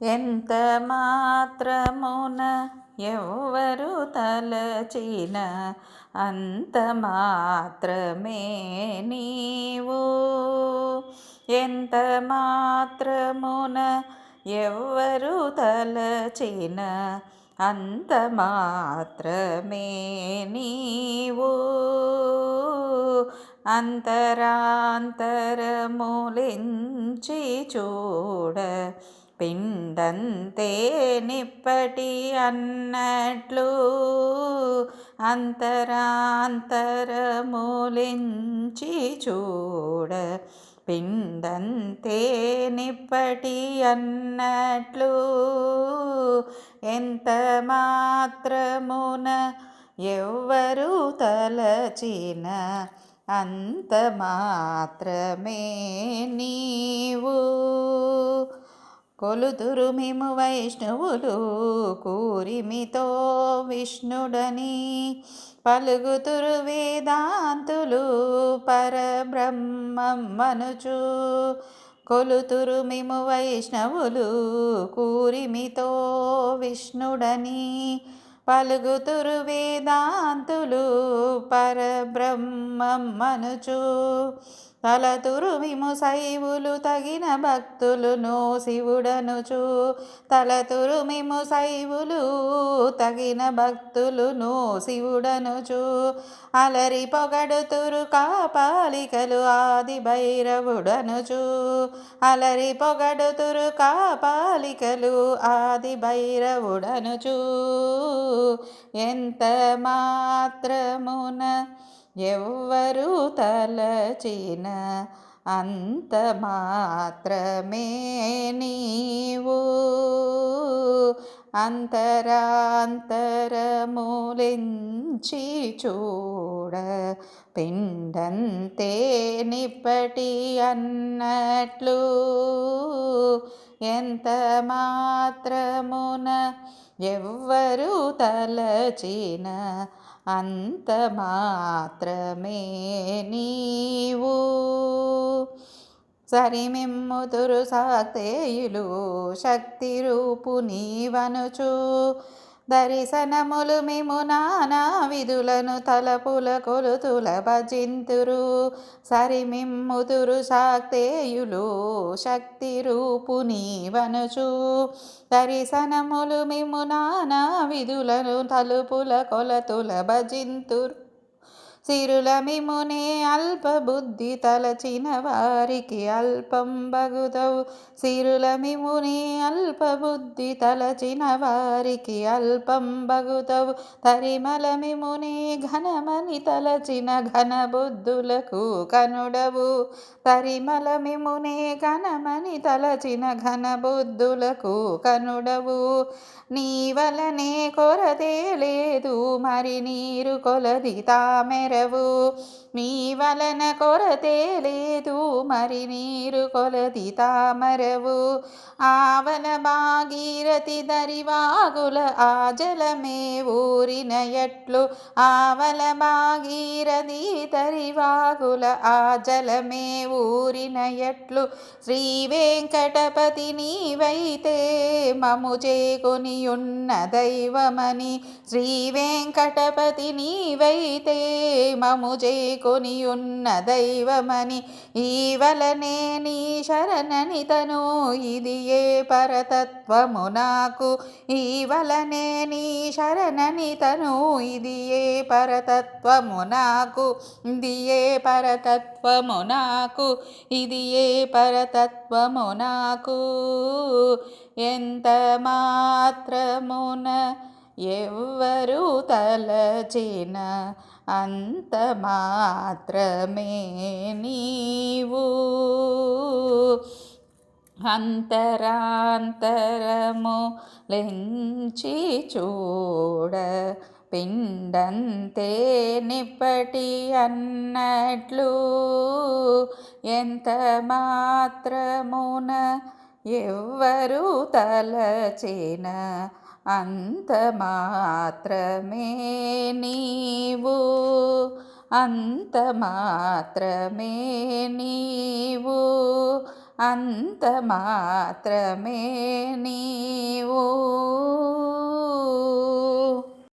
ఎంత మాత్రమున ఎవ్వరు తలచిన అంత మాత్రమే నీవు. ఎంత మాత్రమున ఎవ్వరు తలచిన అంత మాత్రమే నీవు. అంతరాంతరములించి చూడ పిండంతే నిప్పటి అన్నట్లు. అంతరాంతరములించి చూడ పిండంతే నిప్పటి అన్నట్లు. ఎంత మాత్రమున ఎవ్వరు తలచిన అంత మాత్రమే నీవు. కొలుతురు మిము వైష్ణవులు కూరిమితో విష్ణుడని, పలుకుతురు వేదాంతులు పరబ్రహ్మం మనుచు. కొలుతురు మిము వైష్ణవులు కూరిమితో విష్ణుడని, పలుకుతురు వేదాంతులు పరబ్రహ్మం మనుచు. తలతురు మిము శైవులు తగిన భక్తులును శివుడనుచు. తలతురు మిము శైవులు తగిన భక్తులును శివుడనుచు. అలరి పొగడుతురు కాపాలికలు ఆది భైరవుడనుచు. అలరి పొగడుతురు కాపాలికలు ఆది భైరవుడనుచు. ఎంత మాత్రమున ఎవ్వరు తలచిన అంత మాత్రమే నీవు. అంతరాంతరములించి చూడ పిండంతే నిప్పటి అన్నట్లు. ఎంత మాత్రమున ఎవ్వరు తలచిన అంత మాత్రమే నీవు. సరిమిమ్ముతురు శాక్తేయులు శక్తి రూపు నీవనుచు. దర్శనములు మిము నానా విధులను తలపుల కొలుతుల భజింతురు. సరిమిమ్ముతురు శాక్తేయులు శక్తి రూపు నీవనుచు. దర్శనములు మిము నానా విధులను తలుపుల కొలతుల భజింతురు. సిరుల మిమునే అల్పబుద్ధి తలచిన వారికి అల్పం బగుదవు. సిరుల మిమునే అల్పబుద్ధి తలచిన వారికి అల్పం బగుదవు. తరిమల మిమునే ఘనమని తలచిన ఘనబుద్ధులకు కనుడవు. తరిమల మిమునే ఘనమని తలచిన ఘనబుద్ధులకు కనుడవు. నీ వలనే కొరతే లేదు మరి నీరు కొలది తామెరవు. నీ వలన కొరతే లేదు మరి నీరు కొలది తామరవు. ఆవల భాగీరథి దరివాగుల ఆ జలమే ఊరిన ఎట్లు. ఆవల భాగీరథి దరివాగుల ఆ జలమే ఊరిన ఎట్లు. శ్రీ వెంకటపతి నీవైతే మము చేకొని ఉన్న దైవమని. శ్రీ వెంకటపతి నీవైతే మము చేకొని ఉన్న దైవమని. ఈ వలనే నీ శరణని తను ఇది ఏ పరతత్వము నాకు. ఈ వలనే నీ శరణని తను ఇది ఏ పరతత్వము నాకు. ఇది ఏ పరతత్వము నాకు. ఇది ఏ పరతత్వము నాకు. ఎంత మాత్రమున ఎవ్వరు తలచిన అంత మాత్రమే నీవు. అంతరాంతరములించి చూడ పిండంతే నిప్పటి అన్నట్లు. ఎంత మాత్రమున ఎవ్వరు తలచిన అంత మాత్రమే నీవు. అంత మాత్రమే నీవు. అంత మాత్రమే నీ